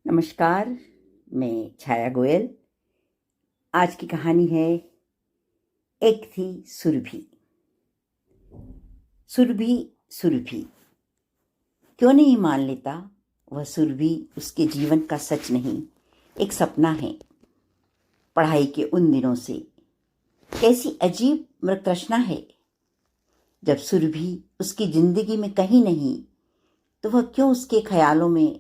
नमस्कार, मैं छाया गोयल। आज की कहानी है एक थी सुरभि। सुरभि सुरभि क्यों नहीं मान लेता वह सुरभि उसके जीवन का सच नहीं, एक सपना है। पढ़ाई के उन दिनों से कैसी अजीब मृतृष्णा है। जब सुरभि उसकी जिंदगी में कहीं नहीं तो वह क्यों उसके ख्यालों में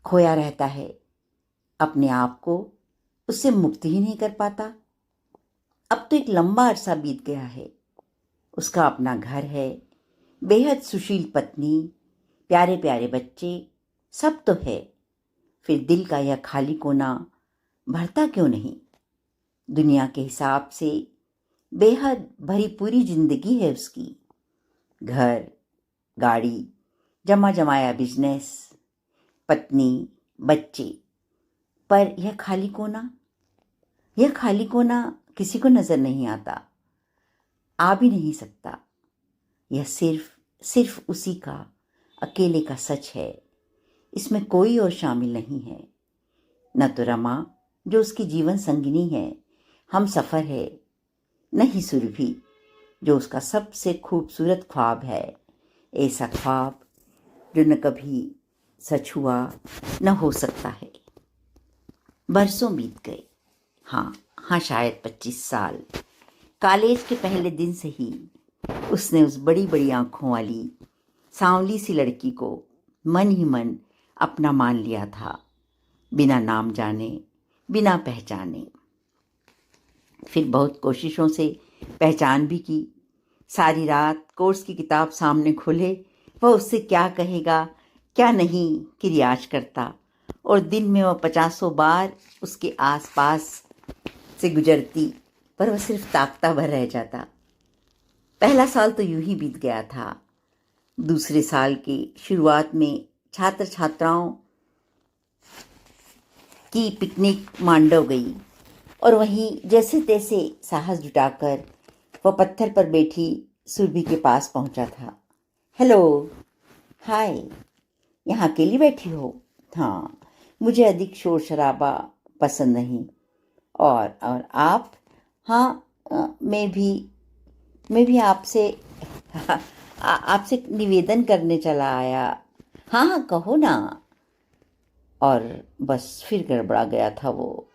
खोया रहता है, अपने आप को उससे मुक्त ही नहीं कर पाता। अब तो एक लंबा अरसा बीत गया है। उसका अपना घर है, बेहद सुशील पत्नी, प्यारे प्यारे बच्चे, सब तो है। फिर दिल का यह खाली कोना भरता क्यों नहीं। दुनिया के हिसाब से बेहद भरी पूरी जिंदगी है उसकी। घर, गाड़ी, जमा जमाया बिजनेस, पत्नी, बच्चे, पर यह खाली कोना किसी को नजर नहीं आता, आ भी नहीं सकता। यह सिर्फ उसी का अकेले का सच है। इसमें कोई और शामिल नहीं है। न तो रमा जो उसकी जीवन संगिनी है, हम सफर है, न ही सुरभि जो उसका सबसे खूबसूरत ख्वाब है। ऐसा ख्वाब जो न कभी सच हुआ न हो सकता है। बरसों बीत गए। हाँ, शायद 25 साल। कॉलेज के पहले दिन से ही उसने उस बड़ी बड़ी आंखों वाली सांवली सी लड़की को मन ही मन अपना मान लिया था, बिना नाम जाने, बिना पहचाने। फिर बहुत कोशिशों से पहचान भी की। सारी रात कोर्स की किताब सामने खोले वह उससे क्या कहेगा क्या नहीं की रियाज करता, और दिन में वह 50 बार उसके आसपास से गुजरती, पर वह सिर्फ ताकता भर रह जाता। पहला साल तो यूं ही बीत गया था। दूसरे साल की शुरुआत में छात्र छात्राओं की पिकनिक मांडव गई, और वहीं जैसे तैसे साहस जुटाकर वह पत्थर पर बैठी सुरभि के पास पहुंचा था। हेलो, हाय, यहाँ अकेली बैठी हो? हाँ, मुझे अधिक शोर शराबा पसंद नहीं। और आप? हाँ, मैं भी आपसे आपसे निवेदन करने चला आया। हाँ, कहो ना। और बस फिर गड़बड़ा गया था वो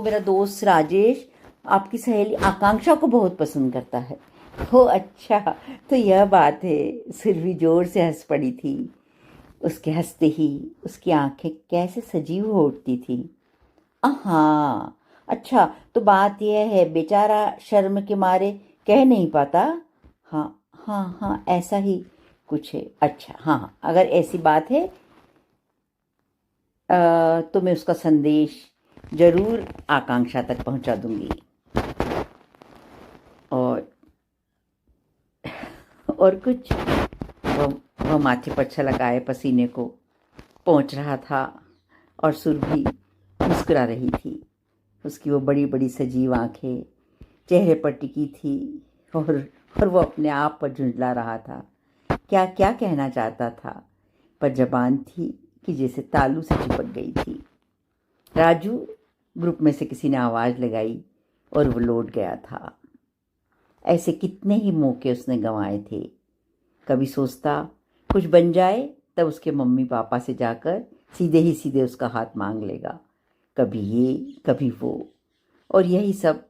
मेरा दोस्त राजेश आपकी सहेली आकांक्षा को बहुत पसंद करता है। ओ अच्छा, तो यह बात है। सुरभि जोर से हंस पड़ी थी। उसके हंसते ही उसकी आंखें कैसे सजीव हो उठती थी। हाँ, अच्छा, तो बात यह है, बेचारा शर्म के मारे कह नहीं पाता। हाँ हाँ हाँ, ऐसा ही कुछ है। अच्छा, हाँ, अगर ऐसी बात है तो मैं उसका संदेश जरूर आकांक्षा तक पहुंचा दूंगी। और कुछ? वह माथे पर छलकाए पसीने को पहुंच रहा था, और सुरभि मुस्कुरा रही थी। उसकी वो बड़ी बड़ी सजीव आंखें चेहरे पर टिकी थी, और वो अपने आप पर झुंझला रहा था। क्या क्या कहना चाहता था, पर जबान थी कि जैसे तालू से चिपक गई थी। राजू, ग्रुप में से किसी ने आवाज़ लगाई, और वो लौट गया था। ऐसे कितने ही मौके उसने गंवाए थे। कभी सोचता कुछ बन जाए तब उसके मम्मी पापा से जाकर सीधे उसका हाथ मांग लेगा। कभी ये कभी वो, और यही सब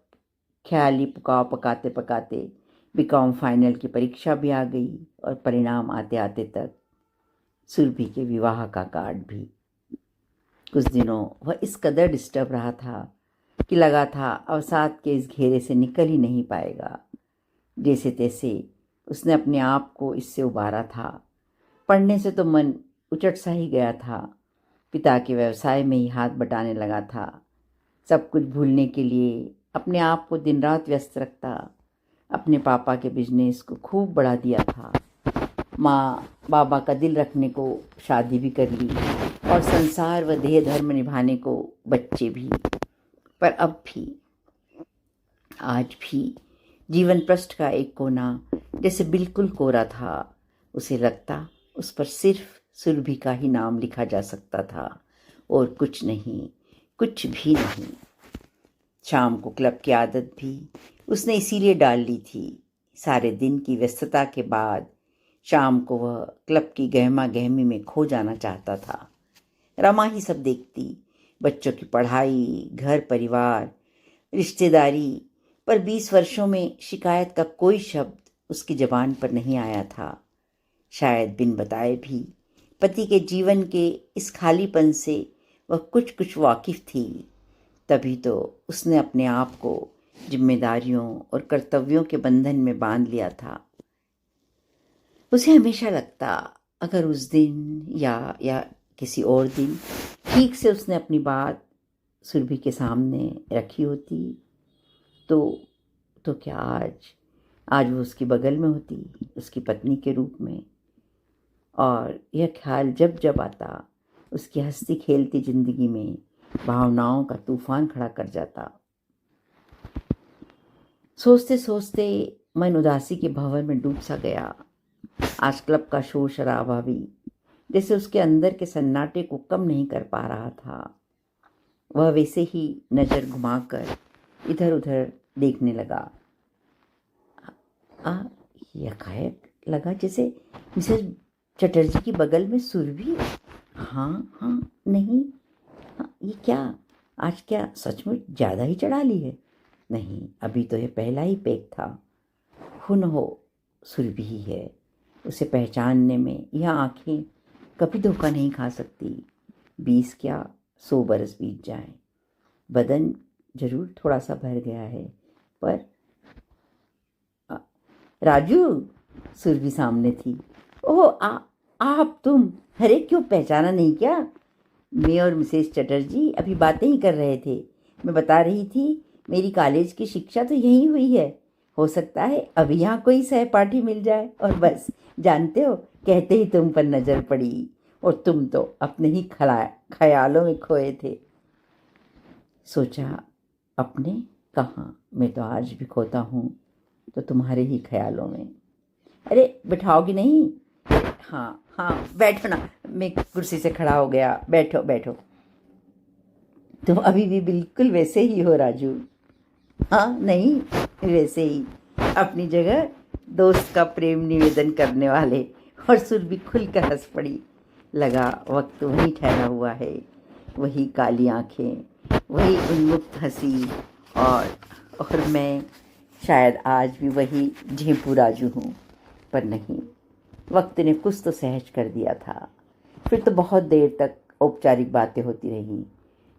ख्याली पुकाव पकाते पकाते बीकॉम फाइनल की परीक्षा भी आ गई, और परिणाम आते आते तक सुरभि के विवाह का कार्ड भी। कुछ दिनों वह इस कदर डिस्टर्ब रहा था कि लगा था अवसाद के इस घेरे से निकल ही नहीं पाएगा। जैसे तैसे उसने अपने आप को इससे उबारा था। पढ़ने से तो मन उचट सा ही गया था। पिता के व्यवसाय में ही हाथ बटाने लगा था। सब कुछ भूलने के लिए अपने आप को दिन रात व्यस्त रखता। अपने पापा के बिजनेस को खूब बढ़ा दिया था। माँ बाबा का दिल रखने को शादी भी कर ली, और संसार व देह धर्म निभाने को बच्चे भी। पर अब भी, आज भी जीवन पृष्ठ का एक कोना जैसे बिल्कुल कोरा था। उसे लगता उस पर सिर्फ सुरभि का ही नाम लिखा जा सकता था और कुछ नहीं, कुछ भी नहीं। शाम को क्लब की आदत भी उसने इसीलिए डाल ली थी। सारे दिन की व्यस्तता के बाद शाम को वह क्लब की गहमा गहमी में खो जाना चाहता था। रमा ही सब देखती, बच्चों की पढ़ाई, घर परिवार, रिश्तेदारी, पर 20 वर्षों में शिकायत का कोई शब्द उसकी जबान पर नहीं आया था। शायद बिन बताए भी पति के जीवन के इस खालीपन से वह कुछ कुछ वाकिफ थी। तभी तो उसने अपने आप को जिम्मेदारियों और कर्तव्यों के बंधन में बांध लिया था। उसे हमेशा लगता, अगर उस दिन या किसी और दिन ठीक से उसने अपनी बात सुरभि के सामने रखी होती तो क्या आज वो उसकी बगल में होती, उसकी पत्नी के रूप में। और यह ख्याल जब जब आता, उसकी हंसती खेलती जिंदगी में भावनाओं का तूफान खड़ा कर जाता। सोचते सोचते मन उदासी के भंवर में डूब सा गया। आज क्लब का शोर शराबा भी जैसे उसके अंदर के सन्नाटे को कम नहीं कर पा रहा था। वह वैसे ही नजर घुमाकर इधर उधर देखने लगा। यकायक लगा जैसे मिसेस चटर्जी की बगल में सुरभि। हाँ, नहीं, हाँ, ये क्या, आज क्या सचमुच ज़्यादा ही चढ़ा ली है? नहीं, अभी तो ये पहला ही पेक था। न हो सुरभि ही है। उसे पहचानने में यह आंखें कभी धोखा नहीं खा सकती। 20 क्या 100 बरस बीत जाए। बदन जरूर थोड़ा सा भर गया है, पर राजू, सुरभि सामने थी। ओह, आप तुम? अरे क्यों, पहचाना नहीं क्या? मैं और मिसेस चटर्जी अभी बातें ही कर रहे थे। मैं बता रही थी मेरी कॉलेज की शिक्षा तो यहीं हुई है। हो सकता है अभी यहाँ कोई सहपाठी मिल जाए, और बस जानते हो, कहते ही तुम पर नजर पड़ी और तुम तो अपने ही ख्यालों में खोए थे। सोचा, अपने कहाँ, मैं तो आज भी खोता हूँ तो तुम्हारे ही ख्यालों में। अरे बिठाओगी नहीं? हाँ, बैठो ना। मैं कुर्सी से खड़ा हो गया। बैठो बैठो। तुम अभी भी बिल्कुल वैसे ही हो राजू। हाँ, नहीं, वैसे ही अपनी जगह दोस्त का प्रेम निवेदन करने वाले। और सुरभि खुलकर हंस पड़ी। लगा वक्त वही ठहरा हुआ है, वही काली आंखें, वही उन्मुक्त हंसी, और मैं शायद आज भी वही झेंपू राजू हूँ। पर नहीं, वक्त ने कुछ तो सहज कर दिया था। फिर तो बहुत देर तक औपचारिक बातें होती रही।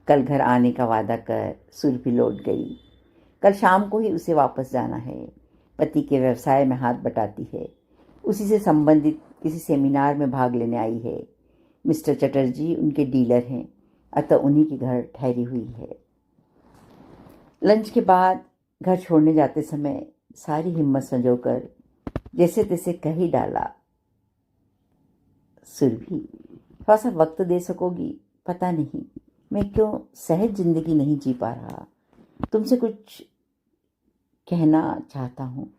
कल घर आने का वादा कर सुरभि लौट गई। कल शाम को ही उसे वापस जाना है। पति के व्यवसाय में हाथ बटाती है। उसी से संबंधित किसी सेमिनार में भाग लेने आई है। मिस्टर चटर्जी उनके डीलर हैं, अतः उन्हीं के घर ठहरी हुई है। लंच के बाद घर छोड़ने जाते समय सारी हिम्मत संजोकर जैसे तैसे कह ही डाला, सुरभि, थोड़ा सा वक्त दे सकोगी? पता नहीं मैं क्यों सहज जिंदगी नहीं जी पा रहा। तुमसे कुछ कहना चाहता हूँ।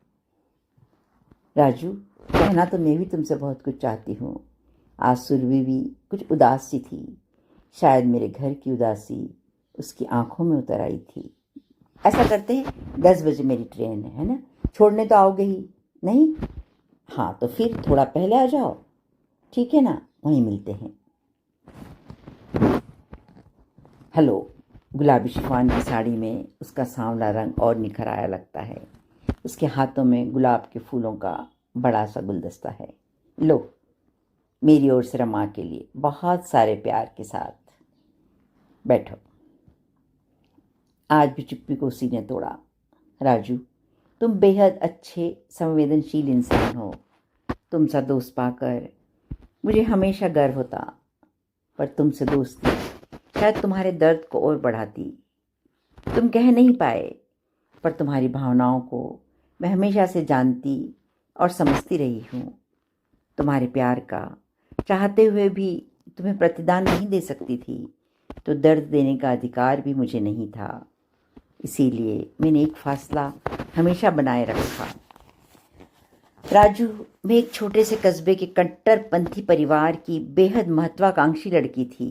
राजू, कहना तो मैं भी तुमसे बहुत कुछ चाहती हूँ। आज सुरभि भी कुछ उदास सी थी। शायद मेरे घर की उदासी उसकी आंखों में उतर आई थी। ऐसा करते हैं, 10 बजे मेरी ट्रेन है ना? छोड़ने तो आओगे ही नहीं? हाँ, तो फिर थोड़ा पहले आ जाओ, ठीक है ना? वहीं मिलते हैं। हेलो। गुलाबी शिफॉन की साड़ी में उसका सांवला रंग और निखर आया लगता है। उसके हाथों में गुलाब के फूलों का बड़ा सा गुलदस्ता है। लो, मेरी ओर से रमा के लिए बहुत सारे प्यार के साथ। बैठो। आज भी चुप्पी को उसी ने तोड़ा। राजू, तुम बेहद अच्छे संवेदनशील इंसान हो। तुम सा दोस्त पाकर मुझे हमेशा गर्व होता, पर तुमसे दोस्ती शायद तुम्हारे दर्द को और बढ़ाती। तुम कह नहीं पाए, पर तुम्हारी भावनाओं को मैं हमेशा से जानती और समझती रही हूँ। तुम्हारे प्यार का चाहते हुए भी तुम्हें प्रतिदान नहीं दे सकती थी, तो दर्द देने का अधिकार भी मुझे नहीं था। इसीलिए मैंने एक फासला हमेशा बनाए रखा। राजू मैं एक छोटे से कस्बे के कट्टरपंथी परिवार की बेहद महत्वाकांक्षी लड़की थी।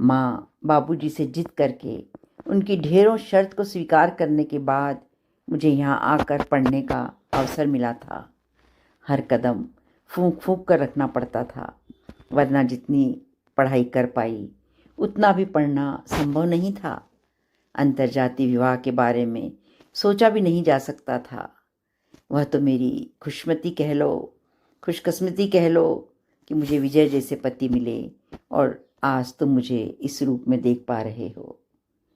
माँ बाबूजी से जिद करके उनकी ढेरों शर्त को स्वीकार करने के बाद मुझे यहाँ आकर पढ़ने का अवसर मिला था। हर कदम फूंक फूंक कर रखना पड़ता था, वरना जितनी पढ़ाई कर पाई उतना भी पढ़ना संभव नहीं था। अंतर्जातीय विवाह के बारे में सोचा भी नहीं जा सकता था। वह तो मेरी खुशकिस्मती कह लो कि मुझे विजय जैसे पति मिले और आज तुम मुझे इस रूप में देख पा रहे हो।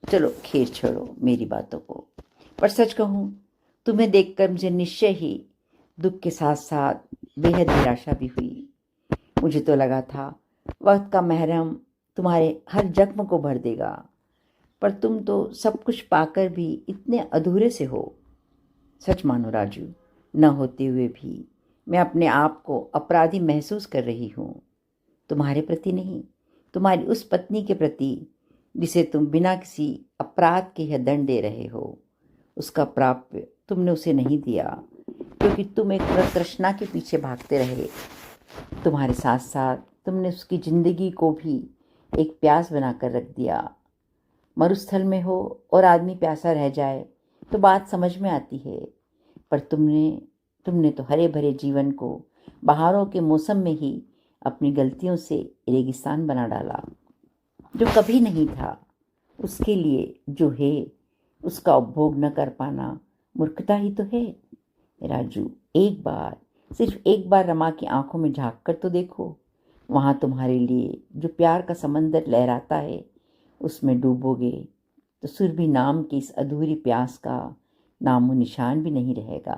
चलो खैर छोड़ो मेरी बातों को, पर सच कहूँ तुम्हें देखकर मुझे निश्चय ही दुख के साथ साथ बेहद निराशा भी हुई। मुझे तो लगा था वक्त का महरम तुम्हारे हर जख्म को भर देगा, पर तुम तो सब कुछ पाकर भी इतने अधूरे से हो। सच मानो राजू, न होते हुए भी मैं अपने आप को अपराधी महसूस कर रही हूँ। तुम्हारे प्रति नहीं, तुम्हारी उस पत्नी के प्रति जिसे तुम बिना किसी अपराध के यह दंड दे रहे हो। उसका प्राप्य तुमने उसे नहीं दिया, क्योंकि तुम एक तृष्णा के पीछे भागते रहे। तुम्हारे साथ साथ तुमने उसकी जिंदगी को भी एक प्यास बनाकर रख दिया। मरुस्थल में हो और आदमी प्यासा रह जाए तो बात समझ में आती है, पर तुमने तो हरे भरे जीवन को बहारों के मौसम में ही अपनी गलतियों से रेगिस्तान बना डाला। जो कभी नहीं था उसके लिए जो है उसका उपभोग न कर पाना मूर्खता ही तो है। राजू, सिर्फ एक बार रमा की आंखों में झांक कर तो देखो। वहाँ तुम्हारे लिए जो प्यार का समंदर लहराता है उसमें डूबोगे तो सुरभि नाम की इस अधूरी प्यास का नामो निशान भी नहीं रहेगा।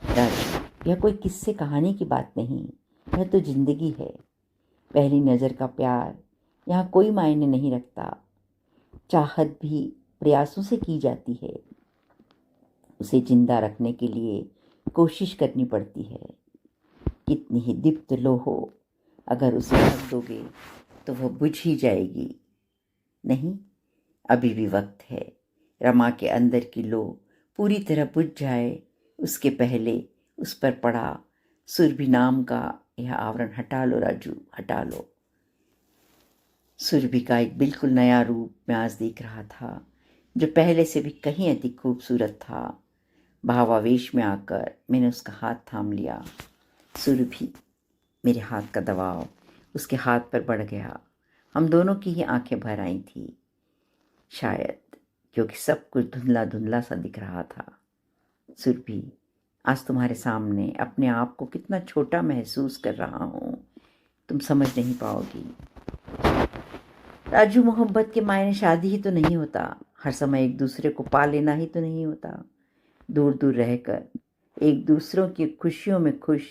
राजू, यह कोई किस्से कहानी की बात नहीं, यह तो जिंदगी है। पहली नज़र का प्यार यहाँ कोई मायने नहीं रखता। चाहत भी प्रयासों से की जाती है। उसे जिंदा रखने के लिए कोशिश करनी पड़ती है। कितनी ही दीप्त लो हो, अगर उसे ढक दोगे तो वह बुझ ही जाएगी। नहीं, अभी भी वक्त है। रमा के अंदर की लो पूरी तरह बुझ जाए उसके पहले उस पर पड़ा सुरभि नाम का यह आवरण हटा लो राजू, हटा लो। सुरभि का एक बिल्कुल नया रूप मैं आज देख रहा था, जो पहले से भी कहीं अधिक खूबसूरत था। भावावेश में आकर मैंने उसका हाथ थाम लिया। सुरभि, मेरे हाथ का दबाव उसके हाथ पर बढ़ गया। हम दोनों की ही आंखें भर आई थी, शायद क्योंकि सब कुछ धुंधला धुंधला सा दिख रहा था। सुरभि, आज तुम्हारे सामने अपने आप को कितना छोटा महसूस कर रहा हूँ, तुम समझ नहीं पाओगी। राजू, मोहब्बत के मायने शादी ही तो नहीं होता, हर समय एक दूसरे को पा लेना ही तो नहीं होता। दूर दूर रहकर एक दूसरों की खुशियों में खुश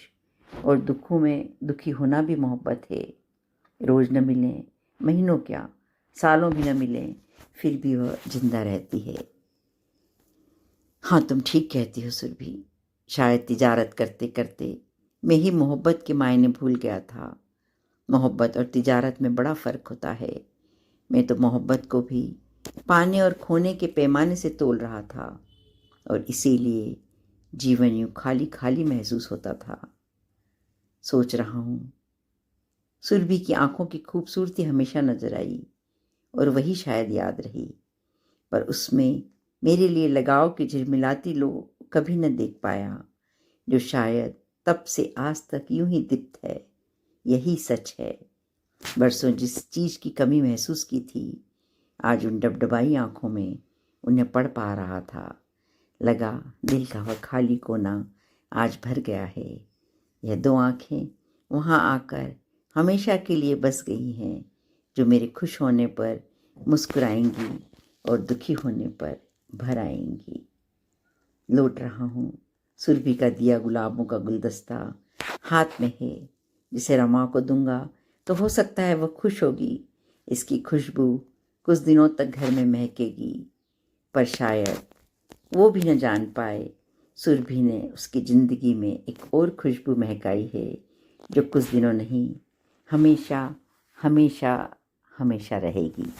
और दुखों में दुखी होना भी मोहब्बत है। रोज न मिलें, महीनों क्या सालों भी न मिलें, फिर भी वह जिंदा रहती है। हाँ, तुम ठीक कहती हो सुरभि, शायद तिजारत करते करते मैं ही मोहब्बत के मायने भूल गया था। मोहब्बत और तिजारत में बड़ा फ़र्क होता है। मैं तो मोहब्बत को भी पाने और खोने के पैमाने से तोल रहा था, और इसीलिए जीवन यूँ खाली खाली महसूस होता था। सोच रहा हूँ, सुरभि की आंखों की खूबसूरती हमेशा नजर आई और वही शायद याद रही, पर उसमें मेरे लिए लगाव की झिलमिलाती लो कभी न देख पाया, जो शायद तब से आज तक यूं ही दीप्त है। यही सच है। बरसों जिस चीज़ की कमी महसूस की थी, आज उन डबडबाई आंखों में उन्हें पढ़ पा रहा था। लगा दिल का वह खाली कोना आज भर गया है। यह दो आंखें वहाँ आकर हमेशा के लिए बस गई हैं, जो मेरे खुश होने पर मुस्कुराएंगी और दुखी होने पर भर आएंगी। लौट रहा हूँ, सुरभि का दिया गुलाबों का गुलदस्ता हाथ में है, जिसे रमा को दूंगा तो हो सकता है वह खुश होगी। इसकी खुशबू कुछ दिनों तक घर में महकेगी, पर शायद वो भी न जान पाए सुरभि ने उसकी ज़िंदगी में एक और खुशबू महकाई है, जो कुछ दिनों नहीं, हमेशा हमेशा हमेशा रहेगी।